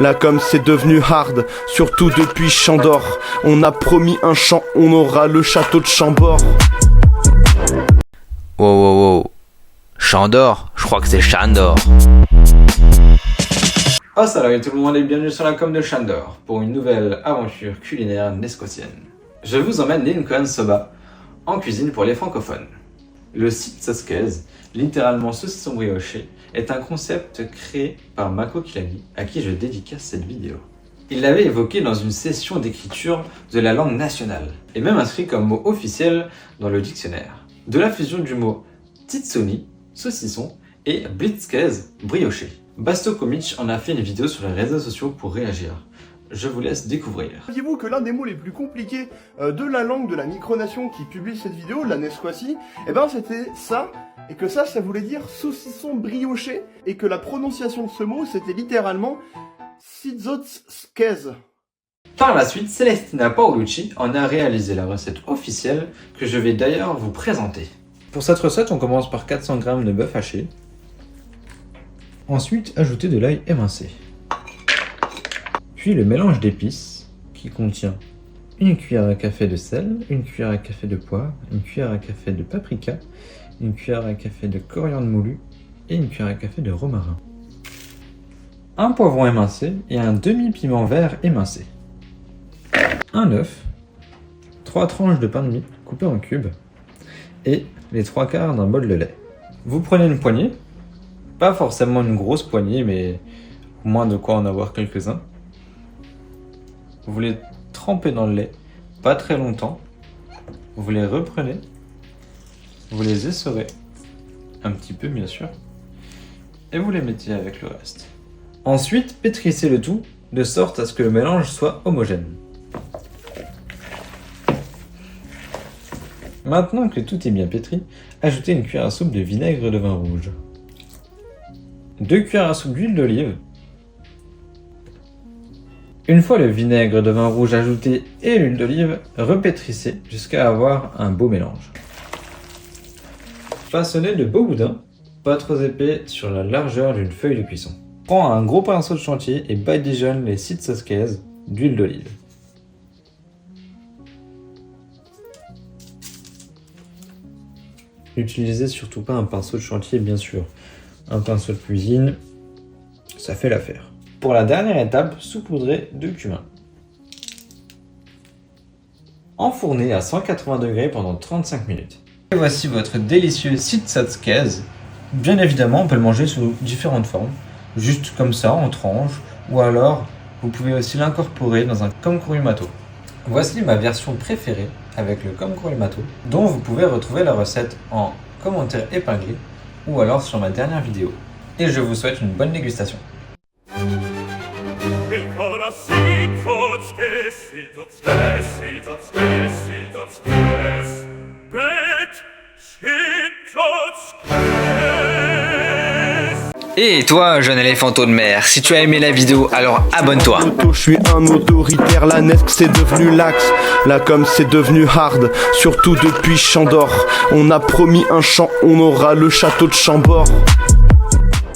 La com c'est devenu hard, surtout depuis Chandor. On a promis un champ, on aura le château de Chambord. Wow. Chandor, je crois que c'est Chandor. Oh salut tout le monde et bienvenue sur la com de Chandor pour une nouvelle aventure culinaire nescotienne. Je vous emmène Lincoln Soba en cuisine pour les francophones. Le Sitsotsquez, littéralement saucisson brioché, est un concept créé par Mako Kilagi, à qui je dédicace cette vidéo. Il l'avait évoqué dans une session d'écriture de la langue nationale, et même inscrit comme mot officiel dans le dictionnaire. De la fusion du mot titsoni, saucisson, et blitzquez, brioché. Basto Komic en a fait une vidéo sur les réseaux sociaux pour réagir. Je vous laisse découvrir. Saviez-vous que l'un des mots les plus compliqués de la langue de la micronation qui publie cette vidéo, la Nesquatie, c'était ça, et que ça voulait dire saucisson brioché, et que la prononciation de ce mot, c'était littéralement Sitsotsquez. Par la suite, Celestina Paolucci en a réalisé la recette officielle que je vais d'ailleurs vous présenter. Pour cette recette, on commence par 400 g de bœuf haché. Ensuite, ajouter de l'ail émincé. Puis le mélange d'épices qui contient une cuillère à café de sel, une cuillère à café de poivre, une cuillère à café de paprika, une cuillère à café de coriandre moulu et une cuillère à café de romarin. Un poivron émincé et un demi-piment vert émincé. Un œuf, 3 tranches de pain de mie coupées en cubes et les 3/4 d'un bol de lait. Vous prenez une poignée, pas forcément une grosse poignée, mais au moins de quoi en avoir quelques-uns. Vous les trempez dans le lait, pas très longtemps. Vous les reprenez, vous les essorez, un petit peu bien sûr, et vous les mettez avec le reste. Ensuite, pétrissez le tout de sorte à ce que le mélange soit homogène. Maintenant que tout est bien pétri, ajoutez une cuillère à soupe de vinaigre de vin rouge, 2 cuillères à soupe d'huile d'olive. Une fois le vinaigre de vin rouge ajouté et l'huile d'olive, repétrissez jusqu'à avoir un beau mélange. Façonnez de beaux boudins, pas trop épais, sur la largeur d'une feuille de cuisson. Prends un gros pinceau de chantier et badigeonne les Sitsotsquez d'huile d'olive. N'utilisez surtout pas un pinceau de chantier, bien sûr. Un pinceau de cuisine, ça fait l'affaire. Pour la dernière étape, saupoudrez de cumin. Enfournez à 180 degrés pendant 35 minutes. Et voici votre délicieux Sitsotsquez. Bien évidemment, on peut le manger sous différentes formes. Juste comme ça, en tranches, ou alors vous pouvez aussi l'incorporer dans un komkurumato. Voici ma version préférée avec le komkurumato, dont vous pouvez retrouver la recette en commentaire épinglé ou alors sur ma dernière vidéo. Et je vous souhaite une bonne dégustation. Et toi, jeune éléphanteau de mer, si tu as aimé la vidéo, alors abonne-toi. Je suis un autoritaire, la Nesque c'est devenu l'axe. La com c'est devenu hard, surtout depuis Chandor. On a promis un champ, on aura le château de Chambord.